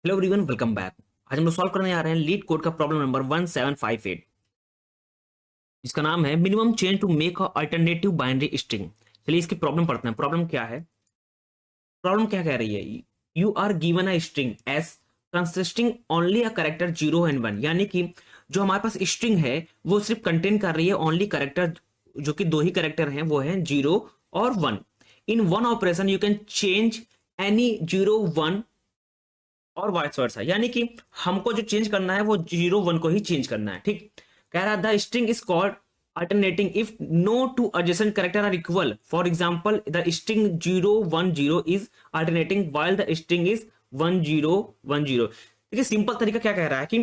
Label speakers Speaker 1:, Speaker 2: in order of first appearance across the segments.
Speaker 1: Hello everyone, welcome back. आज हम लोग सॉल्व करने जा रहे हैं लीड कोड का प्रॉब्लम नंबर 1758, जिसका नाम है minimum change to make a alternative binary string. चलिए इसकी प्रॉब्लम पढ़ते हैं। प्रॉब्लम क्या है? प्रॉब्लम क्या कह रही है? You are given a string S consisting only a character 0 and 1, यानी कि जो हमारे पास स्ट्रिंग है वो सिर्फ कंटेन कर रही है ओनली करेक्टर, जो कि दो ही करेक्टर हैं, वो है 0 और 1। In one operation you can change any 0 1 और वाइस वर्सा, यानी कि हमको जो चेंज करना है वो 0 1 को ही चेंज करना है। ठीक, कह रहा the string is called alternating if no two adjacent character are equal. For example, the string 0 1 0 is alternating while the string is 1 0 1 0। देखिए सिंपल तरीका क्या कह रहा है कि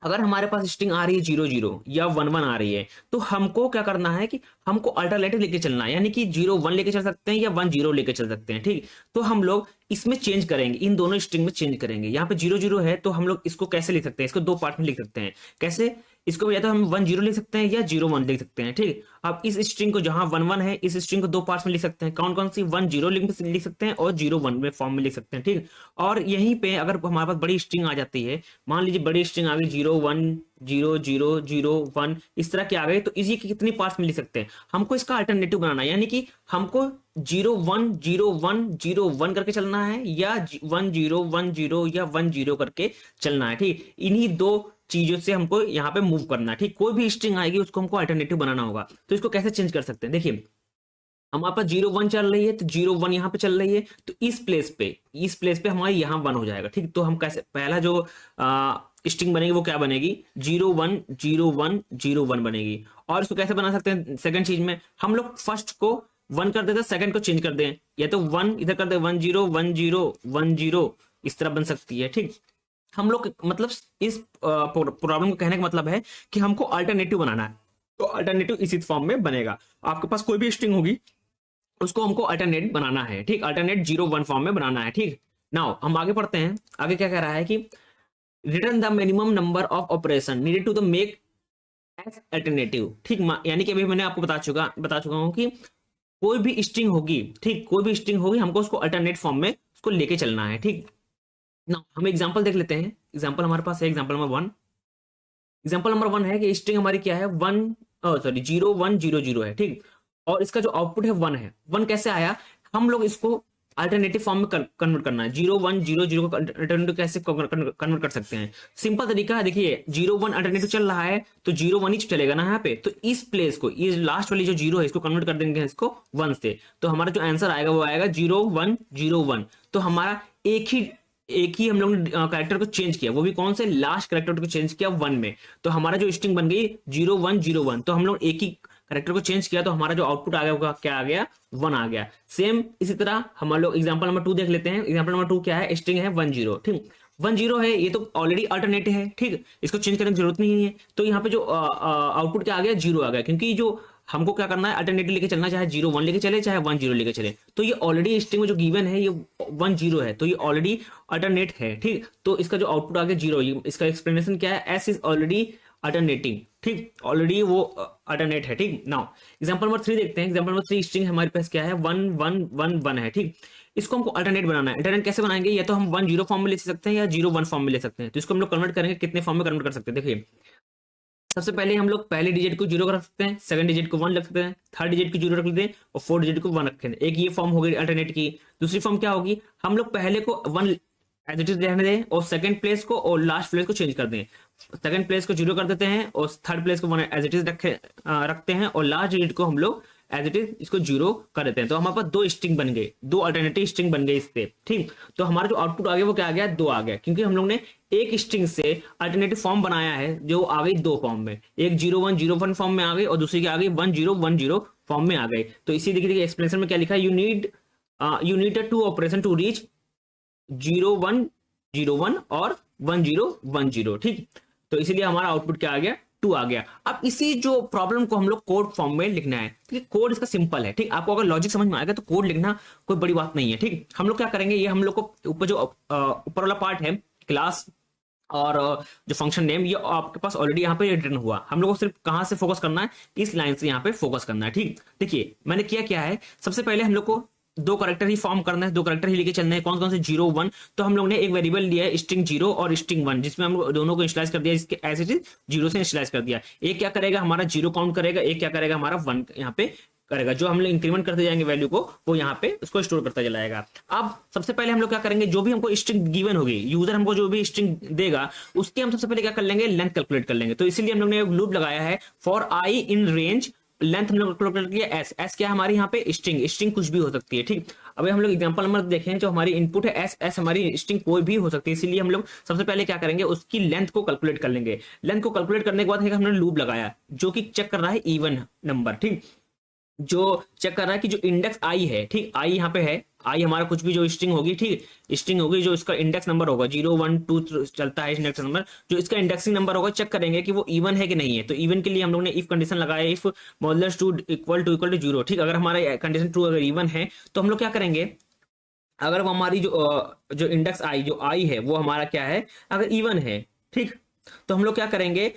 Speaker 1: अगर हमारे पास स्ट्रिंग आ रही है 0 0 या 1 1 आ रही है, तो हमको क्या करना है कि हमको अल्टरनेटिव लेके चलना है, यानी कि 0 1 लेके चल सकते हैं या 1 0 लेके चल सकते हैं। ठीक, तो हम लोग इसमें चेंज करेंगे, इन दोनों स्ट्रिंग में चेंज करेंगे। यहाँ पे 0 0 है तो हम लोग इसको कैसे लिख सकते हैं? इसको दो पार्ट में लिख सकते हैं। कैसे? इसको या तो हम 1 0 लिख सकते हैं या 0 1 लिख सकते हैं। ठीक, अब इस स्ट्रिंग को जहां 1 1 है, इस स्ट्रिंग को दो पार्ट्स में लिख सकते हैं। कौन कौन सी? 1 0 लिख सकते हैं और 0 1 में फॉर्म में लिख सकते हैं। ठीक, और यहीं पे अगर हमारे पास बड़ी स्ट्रिंग आ जाती है, मान लीजिए बड़ी स्ट्रिंग आ गई 0 1 0 0 0 1, इस तरह की आ गई, तो इसी की कितनी पार्ट्स में लिख सकते हैं? हमको इसका अल्टरनेटिव बनाना है, यानी कि हमको 0 1 0 1 0 1 करके चलना है या 1 0 1 0 या 1 0 करके चलना है। ठीक, इन्हीं दो चीजों से हमको यहाँ पे मूव करना है। ठीक, कोई भी स्ट्रिंग आएगी उसको हमको अल्टरनेटिव बनाना होगा। तो इसको कैसे चेंज कर सकते हैं? देखिए हमारे पास 0 1 चल रही है, तो 0 1 यहाँ पे चल रही है, तो इस प्लेस पे हमारे यहाँ 1 हो जाएगा। ठीक, तो हम कैसे, पहला जो स्ट्रिंग बनेगी वो क्या बनेगी? 0 1 0 1 0 1 बनेगी। और इसको कैसे बना सकते हैं? सेकंड चीज में हम लोग फर्स्ट को 1 कर देते हैं, सेकंड को चेंज कर दें, या तो 1 इधर कर दे, 1 0 1 0 1 0, इस तरह बन सकती है। ठीक, हम लोग मतलब इस प्रॉब्लम को कहने का मतलब है कि हमको अल्टरनेटिव बनाना है, तो अल्टरनेटिव इसी फॉर्म में बनेगा। आपके पास कोई भी स्ट्रिंग होगी उसको हमको अल्टरनेट बनाना है। ठीक, अल्टरनेट 0 1 फॉर्म में बनाना है। ठीक, नाउ हम आगे पढ़ते हैं। आगे क्या कह रहा है कि return the minimum number of operation needed to the make S alternative. ठीक, यानी कि अभी मैंने आपको बता चुका हूं कि कोई भी स्ट्रिंग होगी, ठीक, कोई भी स्ट्रिंग होगी, हमको उसको अल्टरनेट फॉर्म में उसको लेके चलना है। ठीक, ना हम एग्जांपल देख लेते हैं। एग्जांपल हमारे पास है, एग्जांपल नंबर 1 है कि स्ट्रिंग हमारी क्या है, 0 1 0 0 है। ठीक, और इसका जो आउटपुट है 1 है। 1 कैसे आया? हम लोग इसको अल्टरनेटिव फॉर्म में कन्वर्ट करना है। 0 1 0 0 को अल्टरनेटिव कैसे कन्वर्ट कर सकते हैं? सिंपल तरीका है, देखिए 0 1 अल्टरनेटिव चल रहा है तो 0 1 ही चलेगा ना यहाँ पे, तो इस प्लेस को, ये लास्ट वाली जो 0 है, इसको कन्वर्ट कर देंगे इसको 1 से, तो हमारा जो आंसर आएगा वो आएगा 0 1 0 1। तो हमारा एक ही हम लोग ने कैरेक्टर को चेंज किया, वो भी कौन से? लास्ट कैरेक्टर को चेंज किया 1 में, तो हमारा जो स्ट्रिंग बन गई 0 1 0 1। तो हम लोग एक ही कैरेक्टर को चेंज किया, तो हमारा जो आउटपुट आ गया होगा क्या आ गया? 1 आ गया। सेम इसी तरह हम लोग एग्जांपल नंबर 2 देख लेते हैं। एग्जांपल नंबर 2 क्या है? स्ट्रिंग है 1 0। ठीक, 1 0 है, ये तो ऑलरेडी अल्टरनेटिव है। ठीक, इसको चेंज करने की जरूरत नहीं है, तो यहाँ पे जो आउटपुट क्या आ गया? 0 आ गया, क्योंकि जो हमको क्या करना है, अल्टरनेटिव लेके चलना, चाहे 0 1 लेके चले चाहे 1 0 लेके चले, तो ये ऑलरेडी स्ट्रिंग में जो गिवन है ये 1 0 है, तो ये ऑलरेडी अल्टरनेट है। ठीक, तो इसका जो आउटपुट आ गया 0, इसका एक्सप्लेनेशन क्या है? S is already alternating. ठीक, ऑलरेडी वो अल्टरनेट है। ठीक, नाउ एग्जांपल नंबर 3 देखते हैं। एग्जांपल नंबर 3 स्ट्रिंग हमारे पास क्या है? 1 1 1 1 है। ठीक, इसको हमको अल्टरनेट बनाना है। अल्टरनेट कैसे बनाएंगे? या तो हम 1 0 फॉर्म में ले सकते हैं या 0 1 फॉर्म में ले सकते हैं। तो इसको हम लोग कन्वर्ट करेंगे, कितने फॉर्म में कन्वर्ट कर सकते हैं? देखिए सबसे पहले हम लोग पहले डिजिट को 0 रख सकते हैं, सेकंड डिजिट को 1 रख सकते हैं, थर्ड डिजिट को 0 रख लेते हैं और फोर्थ डिजिट को 1 रखें। एक ये फॉर्म हो गई अल्टरनेट की। दूसरी फॉर्म क्या होगी? हम लोग पहले को 1 एज इट इज रहने दें और सेकंड प्लेस को और लास्ट प्लेस को चेंज कर दें। सेकंड प्लेस को 0 कर देते हैं और थर्ड प्लेस को 1 एज इट इज रखते हैं और लास्ट डिजिट को हम लोग एज इट इज इसको 0 कर देते हैं। तो हमारे पास दो स्ट्रिंग बन गए, दो अल्टरनेटिव स्ट्रिंग बन गए इससे। ठीक, तो हमारा जो आउटपुट आ गया वो क्या आ गया? 2 आ गया, क्योंकि हम लोग ने एक स्ट्रिंग से अल्टरनेटिव फॉर्म बनाया है जो आ गई दो फॉर्म में, एक 0 1 0 1 फॉर्म में आ गई और दूसरी क्या आ गई? 1 0 1 0 फॉर्म में आ गई। तो इसी देखिए एक्सप्लेनेशन में क्या लिखा है? You need to operation to reach 0 1 0 1 और 1 0 1 0। ठीक, तो इसीलिए हमारा आउटपुट क्या आ गया? 2 आ गया। अब इसी जो प्रॉब्लम को हम लोग कोड फॉर्म में लिखना है। ठीक, कोड इसका सिंपल है। ठीक, आपको अगर लॉजिक समझ में आएगा तो कोड लिखना कोई बड़ी बात नहीं है। ठीक, हम लोग क्या करेंगे, ये हम लोग को ऊपर जो ऊपर वाला पार्ट है, क्लास और जो फंक्शन नेम, ये आपके पास ऑलरेडी यहाँ पे रिटर्न हुआ। हम लोग को सिर्फ कहां से फोकस करना है? इस लाइन से यहाँ पे फोकस करना है। ठीक, देखिए मैंने किया क्या है, सबसे पहले हम लोग को दो करेक्टर ही फॉर्म करना है, दो करेक्टर ही लेके चलना है। कौन कौन से? 0 1। तो हम लोग ने एक वेरिएबल लिया है स्ट्रिंग 0 और स्ट्रिंग 1, जिसमें हम लोग दोनों को इनिशियलाइज कर दिया, इसके एज इट इज 0 से इनिशियलाइज कर दिया। एक क्या करेगा? हमारा 0 काउंट करेगा, एक क्या करेगा? हमारा 1 यहाँ पे करेगा। जो हम लोग इंक्रीमेंट करते जाएंगे वैल्यू को, वो यहाँ पे उसको स्टोर करता चला जाएगा। अब सबसे पहले हम लोग क्या करेंगे? जो भी हमको स्ट्रिंग गिवन होगी, यूजर हमको जो भी स्ट्रिंग देगा, उसके हम सबसे पहले क्या कर लेंगे? लेंथ कैलकुलेट कर लेंगे। तो इसीलिए हम लोग ने एक लूप लगाया है, for I in range length हम लोग कैलकुलेट किया एस। एस क्या है हमारी यहाँ पे? स्ट्रिंग। स्ट्रिंग कुछ भी हो सकती है, ठीक। अभी हम लोग एग्जांपल नंबर देखें, जो हमारी इनपुट है एस, एस हमारी स्ट्रिंग कोई भी हो सकती है। इसीलिए हम लोग सबसे पहले क्या करेंगे? उसकी लेंथ को कैलकुलेट कर लेंगे। लेंथ को कैलकुलेट करने के बाद हमने लूप लगाया जो कि चेक कर रहा है इवन नंबर, ठीक। जो चेक कर रहा है कि जो इंडेक्स आई है, ठीक, आई यहाँ पे है, आई हमारा कुछ भी जो स्ट्रिंग होगी, ठीक, स्ट्रिंग होगी, जो इसका इंडेक्स नंबर होगा 0 1 2 चलता है इंडेक्स नंबर, जो इसका इंडेक्सिंग नंबर होगा, चेक करेंगे कि वो इवन है कि नहीं है। तो इवन के लिए हम लोग ने इफ कंडीशन लगाया, इफ मॉडुलस 2 इक्वल टू 0, ठीक। अगर हमारा कंडीशन ट्रू अगर इवन है तो हम लोग क्या करेंगे? अगर वो हमारी जो इंडेक्स आई, जो आई है, वो हमारा क्या है? अगर इवन है, ठीक, तो हम लोग क्या करेंगे?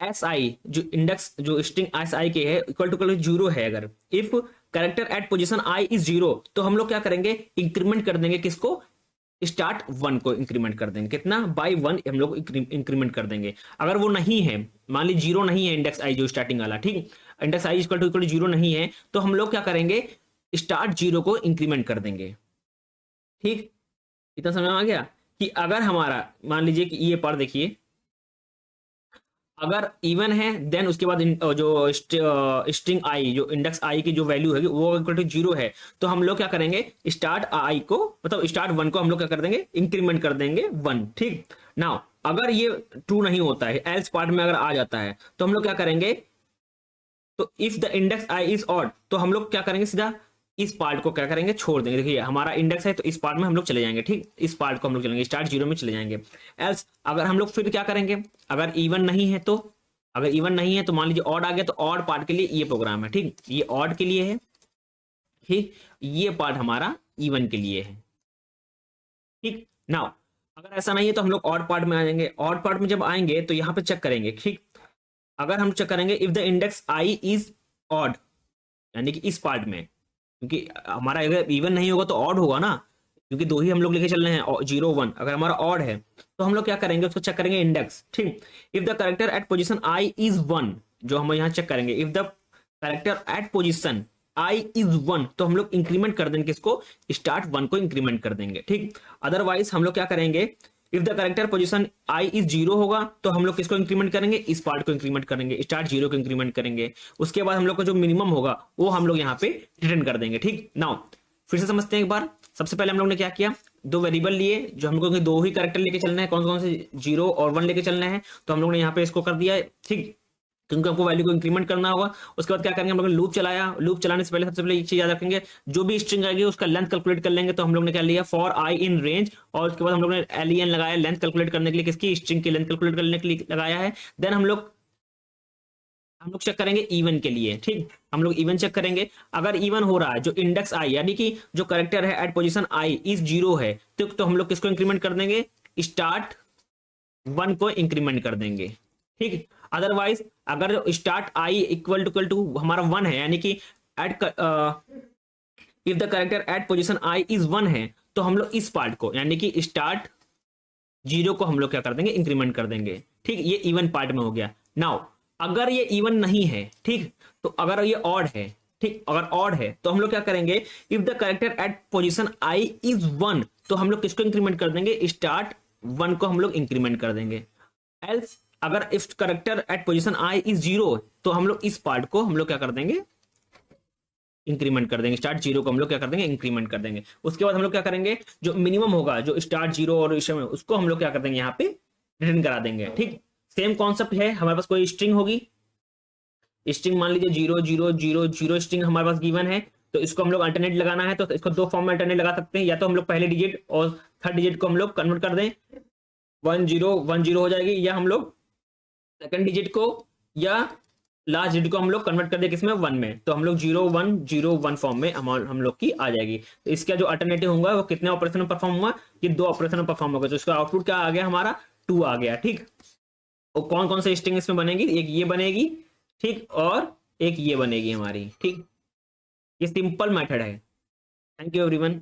Speaker 1: एस आई जो इंडेक्स जो स्ट्रिंग एस आई के है इक्वल टू 0 है, अगर if character at position I is 0, तो हम लोग क्या करेंगे? इंक्रीमेंट कर देंगे किसको? स्टार्ट 1 को इंक्रीमेंट कर देंगे। कितना? बाई 1 हम लोग इंक्रीमेंट कर देंगे। अगर वो नहीं है, मान ली 0 नहीं है इंडेक्स आई जो स्टार्टिंग वाला, ठीक, इंडेक्स आई इक्वल टू 0 नहीं है, तो हम लोग क्या करेंगे? स्टार्ट 0 को इंक्रीमेंट कर देंगे, ठीक। इतना समझ में आ गया कि अगर हमारा मान लीजिए कि ये पार्ट देखिए, अगर इवन है देन उसके बाद जो स्ट्रिंग आई, जो इंडेक्स आई की जो वैल्यू है वो इक्वल टू 0 है, तो हम लोग क्या करेंगे? स्टार्ट आई को, मतलब स्टार्ट 1 को हम लोग क्या कर देंगे? इंक्रीमेंट कर देंगे 1, ठीक। नाउ अगर ये ट्रू नहीं होता है, एल्स पार्ट में अगर आ जाता है, तो हम लोग क्या करेंगे? तो if the index I is odd, तो हम लोग क्या करेंगे? सीधा इस पार्ट को क्या करेंगे? छोड़ देंगे। देखिए हमारा इंडेक्स है तो इस पार्ट में हम लोग चले जाएंगे, ठीक, इस पार्ट को हम लोग चलेंगे, स्टार्ट 0 में चले जाएंगे। एल्स अगर हम लोग फिर क्या करेंगे? अगर इवन नहीं है तो, अगर इवन नहीं है तो मान लीजिए ऑड आ गया, तो ऑड पार्ट के लिए ये प्रोग्राम है, ठीक, ये ऑड के लिए है, ठीक, ये पार्ट हमारा इवन के लिए है, ठीक। नाउ अगर ऐसा नहीं है तो हम लोग ऑड पार्ट में आ जाएंगे। ऑड पार्ट में जब आएंगे तो यहाँ पे चेक करेंगे, ठीक। अगर हम चेक करेंगे if the index I is odd, यानी कि इस पार्ट में, क्योंकि हमारा अगर इवन नहीं होगा तो ऑड होगा ना, क्योंकि दो ही हम लोग लेके चल रहे हैं 0 1। अगर हमारा ऑड है तो हम लोग क्या करेंगे? उसको चेक करेंगे इंडेक्स, ठीक। If the character at position I is 1, जो हम यहाँ चेक करेंगे, if the character at position I is 1, तो हम लोग इंक्रीमेंट कर देंगे किसको? स्टार्ट 1 को इंक्रीमेंट कर देंगे, ठीक। अदरवाइज हम लोग क्या करेंगे? If the character position I is 0 होगा तो हम लोग किसको इंक्रीमेंट करेंगे? इस पार्ट को इंक्रीमेंट करेंगे, स्टार्ट 0 को इंक्रीमेंट करेंगे। उसके बाद हम लोग का जो मिनिमम होगा वो हम लोग यहाँ पे रिटर्न कर देंगे, ठीक। नाउ फिर से समझते हैं एक बार। सबसे पहले हम लोग ने क्या किया? दो वेरिएबल लिए, जो हम लोग दो ही कैरेक्टर लेके चलना है, कौन कौन से? 0 और 1 लेके चलना है, तो हम लोग ने यहाँ पे इसको कर दिया है, ठीक, क्योंकि हमको वैल्यू को इंक्रीमेंट करना होगा। उसके बाद क्या करेंगे? हम लोग ने लूप चलाया। लूप चलाने से पहले सबसे पहले एक चीज याद रखेंगे, जो भी स्ट्रिंग आएगी उसका लेंथ कैलकुलेट कर लेंगे। तो हम लोग ने क्या लिया? फॉर आई इन रेंज, और उसके बाद हम लोग ने एलियन लगाया लेंथ कैलकुलेट करने के लिए, किसकी? स्ट्रिंग की लेंथ कैलकुलेट करने के लिए लगाया है। देन हम लोग चेक करेंगे इवन के लिए, ठीक, हम लोग इवन चेक करेंगे। अगर इवन हो रहा है, जो इंडेक्स आई यानी कि जो करेक्टर है एट पोजीशन आई इज 0 है, तो हम लोग किसको इंक्रीमेंट कर देंगे? स्टार्ट 1 को इंक्रीमेंट कर देंगे, ठीक। अदरवाइज अगर स्टार्ट आई इक्वल टू हमारा 1 है, यानी कि at if the character at position I is 1 है, तो हम लोग इस पार्ट को, यानी कि स्टार्ट 0 को हम लोग क्या कर देंगे? इंक्रीमेंट कर देंगे, ठीक। ये इवन पार्ट में हो गया। नाउ अगर ये इवन नहीं है, ठीक, तो अगर ये ऑड है, ठीक, अगर ऑड है तो हम लोग क्या करेंगे? If the character at position I is 1, तो हम लोग किसको इंक्रीमेंट कर देंगे? स्टार्ट 1 को हम लोग इंक्रीमेंट कर देंगे। एल्स अगर if character at position I is 0, तो हम लोग इस पार्ट को हम लोग क्या कर देंगे? इंक्रीमेंट कर देंगे। स्टार्ट 0 को हम लोग क्या कर देंगे? इंक्रीमेंट कर देंगे। उसके बाद हम लोग क्या करेंगे? जो मिनिमम होगा, जो स्टार्ट 0 और उसको हम लोग क्या कर देंगे? यहाँ पे रिटर्न करा देंगे, ठीक। सेम कॉन्सेप्ट है, हमारे पास कोई स्ट्रिंग होगी, स्ट्रिंग मान लीजिए 0 0 0 0 स्ट्रिंग हमारे पास गिवन है, तो इसको हम लोग अल्टरनेट लगाना है, तो इसको दो फॉर्म में अल्टरनेट लगा सकते हैं। या तो हम लोग पहले डिजिट और थर्ड डिजिट को हम लोग कन्वर्ट कर दें, 1 0 1 0 हो जाएगी, या हम लोग सेकंड डिजिट को या लास्ट डिजिट को हम लोग कन्वर्ट कर दे किसमें? 1 में, तो हम लोग 0 1 0 1 फॉर्म में हम लोग की आ जाएगी। तो इसका जो अल्टरनेटिव होगा वो कितने ऑपरेशन में परफॉर्म हुआ? ये 2 ऑपरेशन में परफॉर्म होगा, तो इसका आउटपुट क्या आ गया? हमारा 2 आ गया, ठीक। और कौन कौन से स्ट्रिंग इसमें बनेगी? एक ये बनेगी, ठीक, और एक ये बनेगी हमारी, ठीक। ये सिंपल मेथड है। Thank you everyone.